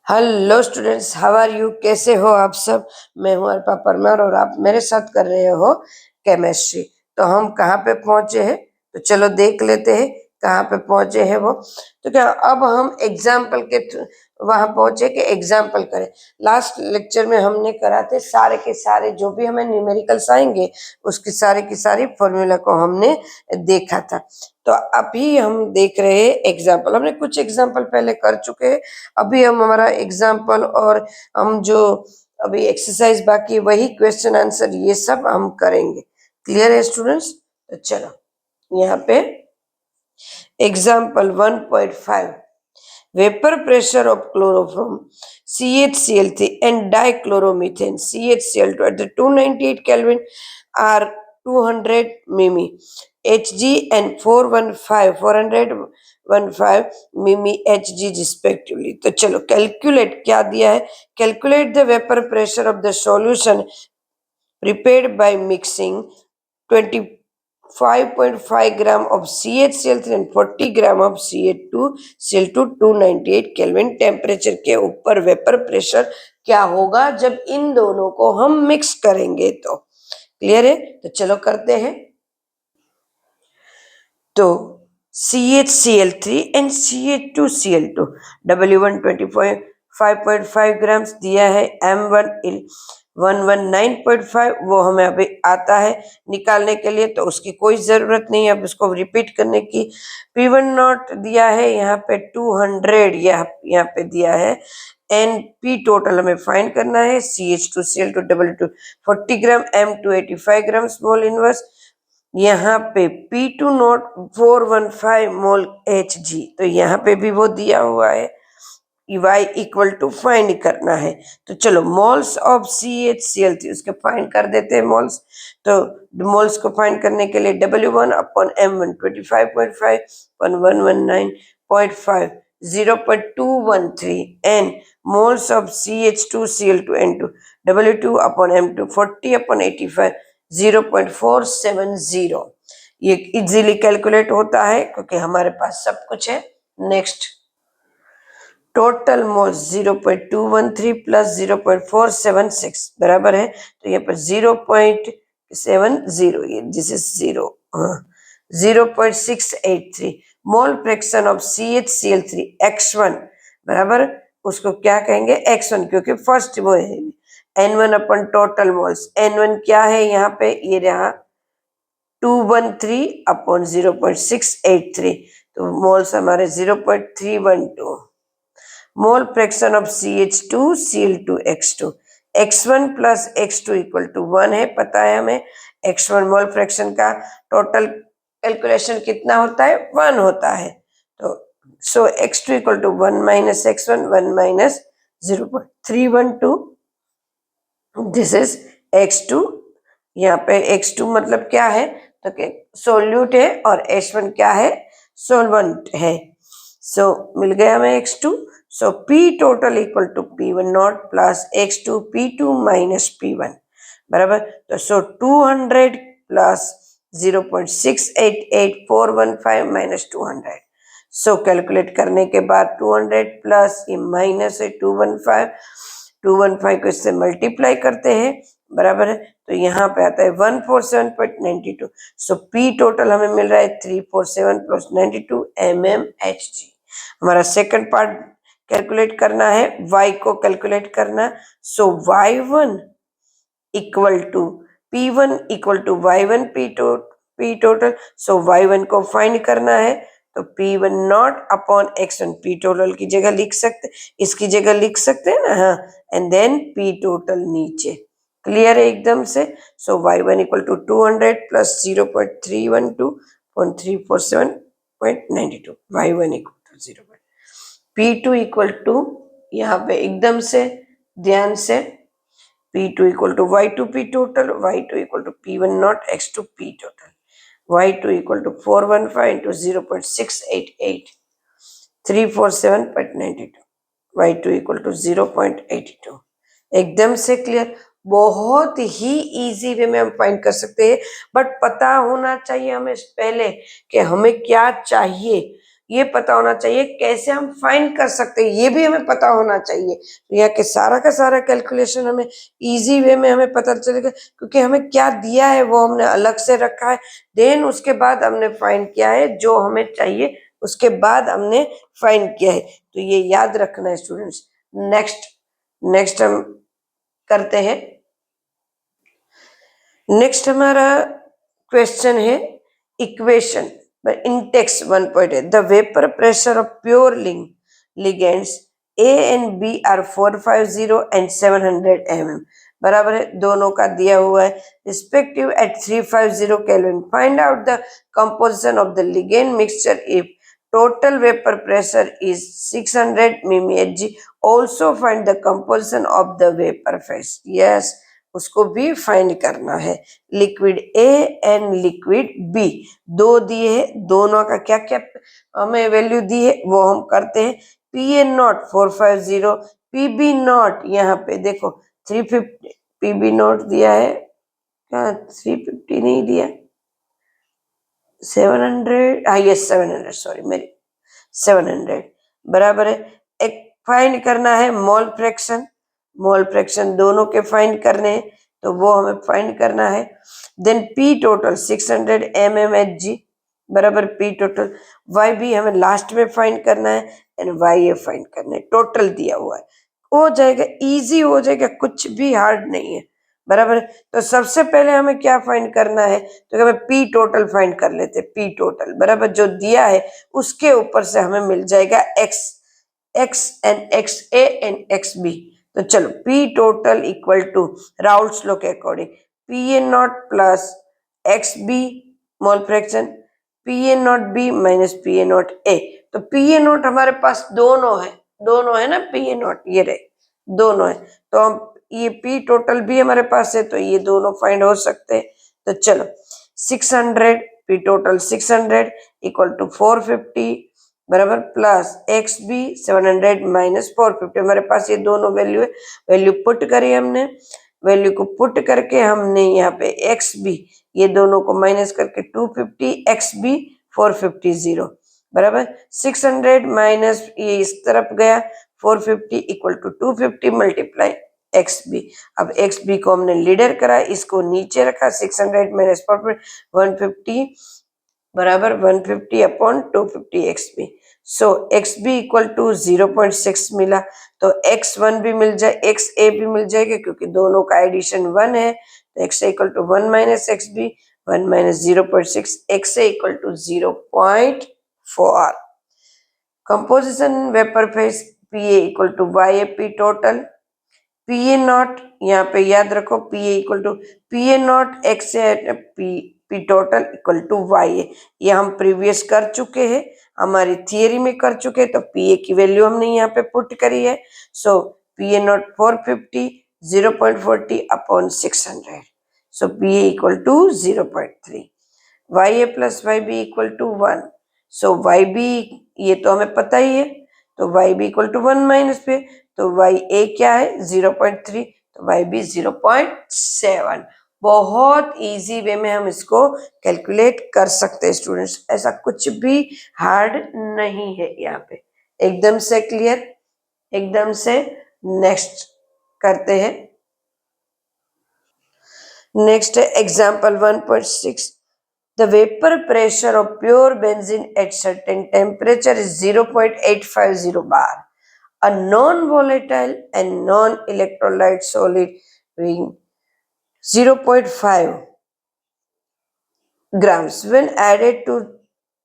Hello students, how are you? कैसे हो आप सब? मैं हूं अर्पा परमार और आप मेरे साथ कर रहे हो केमिस्ट्री। तो हम कहाँ पे पहुंचे हैं? तो चलो देख लेते हैं कहाँ पे पहुंचे हैं वो। तो क्या अब हम एग्जाम्पल के वहां पहुंचे कि एग्जाम्पल करें। लास्ट लेक्चर में हमने करा थे सारे के सारे जो भी हमें न्यूमेरिकल्स आएंगे उसकी सारी की सारी फॉर्मूला को हमने देखा था। तो अभी हम देख रहे हैं एग्जाम्पल। हमने कुछ एग्जाम्पल पहले कर चुके हैं। अभी हम हमारा एग्जाम्पल और हम जो अभी एक्सरसाइज बाकी वही क्वेश्चन आंसर ये सब हम करेंगे। क्लियर है स्टूडेंट्स? तो चलो यहाँ पे example 1.5 vapour pressure of chloroform CHCl3 and dichloromethane CHCl2 at the 298 Kelvin are 200 mimi Hg and 415 mimi Hg respectively। तो चलो कैलकुलेट क्या दिया है। Calculate the vapour pressure of the solution prepared by mixing 25.5 gram of CHCl3 and 40 gram of CH2Cl2 298 kelvin temperature के ऊपर vapour pressure क्या होगा जब इन दोनों को हम मिक्स करेंगे। तो क्लियर है? तो चलो करते हैं। तो CHCl3 and CH2Cl2 W1 25.5 grams दिया है, M1 119.5 वो हमें अभी आता है निकालने के लिए, तो उसकी कोई जरूरत नहीं है अब इसको रिपीट करने की। P1 नॉट दिया है यहाँ पे 200, यहाँ पे दिया है एंड पी टोटल हमें फाइंड करना है। CH2Cl2 W2 40 ग्राम M2 85 ग्राम मोल इनवर्स। यहाँ पे P2 नॉट 415 मोल Hg, तो यहाँ पे भी वो दिया हुआ है। Y इक्वल टू फाइंड करना है। तो चलो मोल्स ऑफ CHCl3 उसके फाइंड कर देते हैं मोल्स। तो मोल्स को फाइंड करने के लिए W1 upon M1 25.5 119.5 0.213 and moles of CH2Cl2 N2 W2 upon M2 40 upon 85 0.470। ये इजीली कैलकुलेट होता है क्योंकि हमारे पास सब कुछ है। नेक्स्ट टोटल मोल्स 0.213 प्लस 0.476 बराबर है, तो यहाँ पर 0.70 ये this is 0.683 mole fraction of CHCl3 x1 बराबर उसको क्या कहेंगे x1 क्योंकि फर्स्ट वो है। N1 अपन टोटल मोल्स, N1 क्या है यहाँ पे ये रहा 213 अपॉन 0.683, तो मोल्स हमारे 0.312 mole fraction of CH2Cl2 x2 x1 plus x2 equal to 1 है, पता है हमें x1 मोल फ्रैक्शन का टोटल कैलकुलेशन कितना होता है 1 होता है। तो so x2 equal to 1 minus x1 1 minus 0.312 this is x2। यहाँ पे x2 मतलब क्या है तो सोल्यूट है और h1 क्या है सोलवेंट है। सो मिल गया हमें x2। So P total equal to P1 not plus x2 P2 minus P1 बराबर। तो so 200 plus 0.688415 minus 200। So calculate करने के बाद 200 प्लस ये माइनस है 215 को इससे मल्टीप्लाई करते हैं बराबर है, तो यहाँ पे आता है 147.92। सो P टोटल हमें मिल रहा है 347 प्लस 92 mmHg। हमारा सेकंड पार्ट कैलकुलेट करना है, y को कैलकुलेट करना। So y1 equal to P1 equal to y1 P total. So y1 को फाइंड करना है, तो P1 not upon x1 P total की जगह लिख सकते, इसकी जगह लिख सकते हैं ना, हाँ, एंड देन P टोटल नीचे। क्लियर है एकदम से? So y1 equal to 200 plus 0.312.347.92 y1 equal to 0. P2 equal to यहाँ पे एकदम से ध्यान से P2 equal to y2 P total, y2 equal to P1 not x2 P total, y2 equal to 415 into 0.688 347.92 y2 equal to 0.82। एकदम से clear, बहुत ही easy way में हम फाइंड कर सकते हैं, बट पता होना चाहिए हमें पहले कि हमें क्या चाहिए। ये पता होना चाहिए। कैसे हम फाइंड कर सकते हैं ये भी हमें पता होना चाहिए। तो यहाँ के सारा का सारा कैलकुलेशन हमें इजी वे में हमें पता चलेगा, क्योंकि हमें क्या दिया है वो हमने अलग से रखा है, देन उसके बाद हमने फाइंड किया है जो हमें चाहिए, उसके बाद हमने फाइंड किया है। तो ये याद रखना है स्टूडेंट्स। नेक्स्ट हम करते हैं। नेक्स्ट हमारा क्वेश्चन है equation in text 1.8 the vapour pressure of pure ligands A and B are 450 and 700 mm। बराबर है, दोनों का दिया हुआ है respective at 350 kelvin. Find out the composition of the liquid mixture if total vapor pressure is 600 mmHg। also find the composition of the vapor phase। yes, उसको भी find करना है। Liquid A and liquid B दो दिए है, दोनों का क्या क्या हमें वैल्यू दी है वो हम करते हैं। P A not 450, P B not यहाँ पे देखो 350, पी बी नॉट दिया है क्या 350 नहीं दिया 700, हाँ ये 700 सॉरी मेरी 700 बराबर है। एक फाइंड करना है मोल फ्रैक्शन दोनों के फाइंड करने हैं, तो वो हमें फाइंड करना है। देन पी टोटल 600 mmHg बराबर पी टोटल। वाई बी हमें लास्ट में फाइंड करना है एंड वाई ए फाइंड करना है। टोटल दिया हुआ है, हो जाएगा, इजी हो जाएगा, कुछ भी हार्ड नहीं है बराबर। तो सबसे पहले हमें क्या फाइंड करना है, तो हमें पी टोटल फाइंड कर लेते हैं। पी टोटल बराबर जो दिया है उसके ऊपर से हमें मिल जाएगा X and X A and X B. तो चलो P total equal to Raoult's law के according P A not plus X B mole fraction P A not B minus P A not A. तो P A not हमारे पास दोनों है ना, P A not ये रहे दोनों है, तो हम ये पी टोटल भी हमारे पास है तो ये दोनों फाइंड हो सकते हैं। तो चलो 600 पी टोटल 600 इक्वल टू 450 बराबर प्लस एक्स बी 700 माइनस 450। हमारे पास ये दोनों वैल्यू है, वैल्यू पुट करी हमने, वैल्यू को पुट करके हमने यहाँ पे एक्स बी ये दोनों को माइनस करके 250 एक्स बी 450 बराबर 600 माइनस ये इस तरफ गया 450 equal to 250 multiply x B. अब एक्स बी को हमने लीडर करा, इसको नीचे रखा 600 माइनस 150 बराबर 150 upon 250 x B. So x B equal to 0.6 मिला, तो एक्स वन भी मिल जाए एक्स ए भी मिल जाएगा क्योंकि दोनों का एडिशन 1 है। तो X A equal to 1 minus X B 1 minus 0.6 X A equal to 0.4। Composition vapour phase P A equal to Y A P total P A not यहाँ पे याद रखो P A equal to P A not X A P total equal to Y A. ये हम previous कर चुके हैं, हमारी थियरी में कर चुके हैं, तो पी ए की वैल्यू हमने यहाँ पे पुट करी है। So P A not 450 0.40 upon 600। So P A equal to 0.3। Y A plus Y B equal to 1। So Y B ये तो हमें पता ही है, तो Y B equal to 1 minus पे, तो वाई ए क्या है 0.3, तो वाई बी 0.7। बहुत इजी वे में हम इसको कैलकुलेट कर सकते हैं स्टूडेंट्स, ऐसा कुछ भी हार्ड नहीं है यहाँ पे, एकदम से क्लियर, एकदम से। नेक्स्ट करते हैं। Next example 1.6 The vapor pressure of pure benzene at certain temperature is 0.850 bar. A non-volatile and non-electrolyte solid weighing 0.5 grams when added to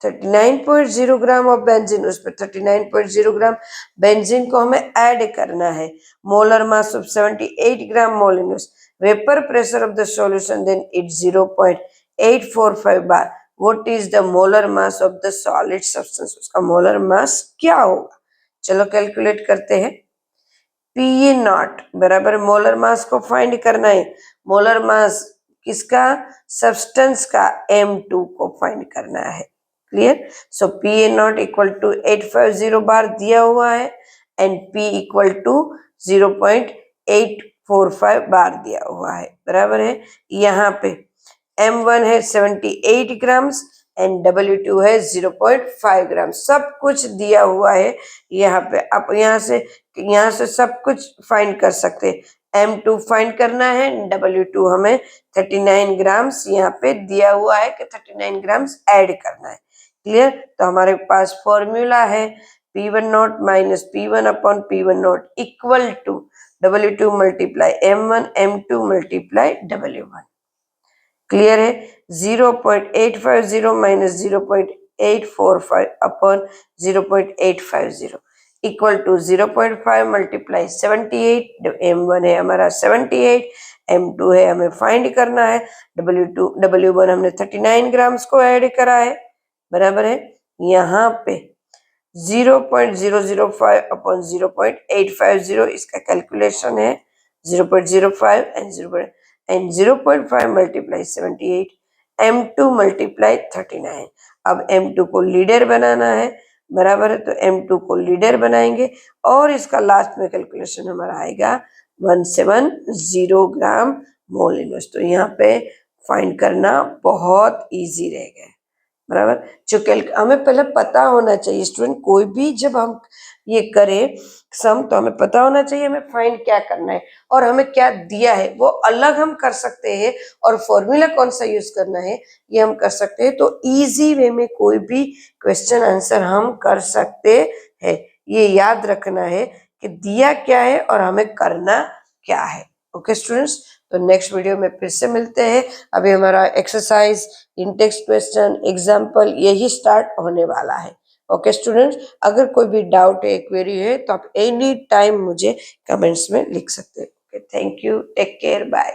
39.0 gram of benzene, उस पर 39.0 ग्राम बेंजीन को हमें ऐड करना है। मोलर मास ऑफ 78 ग्राम मोलिनस, vapour pressure of the solution then it 0.845 bar. What is the molar mass of the solid substance, उसका molar mass क्या होगा। चलो कैलकुलेट करते हैं। पी ए नॉट बराबर मोलर मास को फाइंड करना है, मोलर मास किसका, सब्सटेंस का, M2 को फाइंड करना है। Clear. So P A not equal to 850 bar दिया हुआ है and P equal to 0.845 bar दिया हुआ है बराबर है। यहाँ पे M1 है 78 ग्राम्स एंड W2 है 0.5 ग्राम। सब कुछ दिया हुआ है यहाँ पे। आप यहाँ से सब कुछ फाइंड कर सकते हैं। M2 फाइंड करना है, W2 हमें 39 ग्राम्स यहाँ पे दिया हुआ है कि 39 ग्राम्स ऐड करना है। क्लियर? तो हमारे पास फॉर्मूला है P1 not minus P1 upon P1 not equal to W2 multiply M1 M2 multiply W1। Clear है? 0.850 minus 0.845 upon 0.850 equal to 0.5 multiply 78। M1 है हमारा 78, M2 है हमें फाइंड करना है, W1 हमने 39 ग्राम्स को ऐड करा है, बराबर है। यहाँ पे 0.005 अपॉन 0.850 इसका कैलकुलेशन है 0.05 एंड 0.5 मल्टीप्लाई 78, M2 मल्टीप्लाई 39। अब M2 को लीडर बनाना है, बराबर है, तो M2 को लीडर बनाएंगे और इसका लास्ट में कैलकुलेशन हमारा आएगा 170 ग्राम मोल इनवर्स। तो यहाँ पे फाइंड करना बहुत इजी रहेगा, बराबर। जो हमें पहले पता होना चाहिए स्टूडेंट, कोई भी जब हम ये करें सम तो हमें पता होना चाहिए हमें फाइंड क्या करना है और हमें क्या दिया है वो अलग हम कर सकते हैं, और फॉर्मूला कौन सा यूज करना है ये हम कर सकते हैं। तो इजी वे में कोई भी क्वेश्चन आंसर हम कर सकते हैं। ये याद रखना है कि दिया क्या है और हमें करना क्या है। ओके स्टूडेंट्स, तो नेक्स्ट वीडियो में फिर से मिलते हैं। अभी हमारा एक्सरसाइज, इंटेक्स्ट क्वेश्चन, एग्जाम्पल यही स्टार्ट होने वाला है। ओके स्टूडेंट्स, अगर कोई भी डाउट है, क्वेरी है तो आप एनी टाइम मुझे कमेंट्स में लिख सकते हैं। Okay, thank you, take care, bye.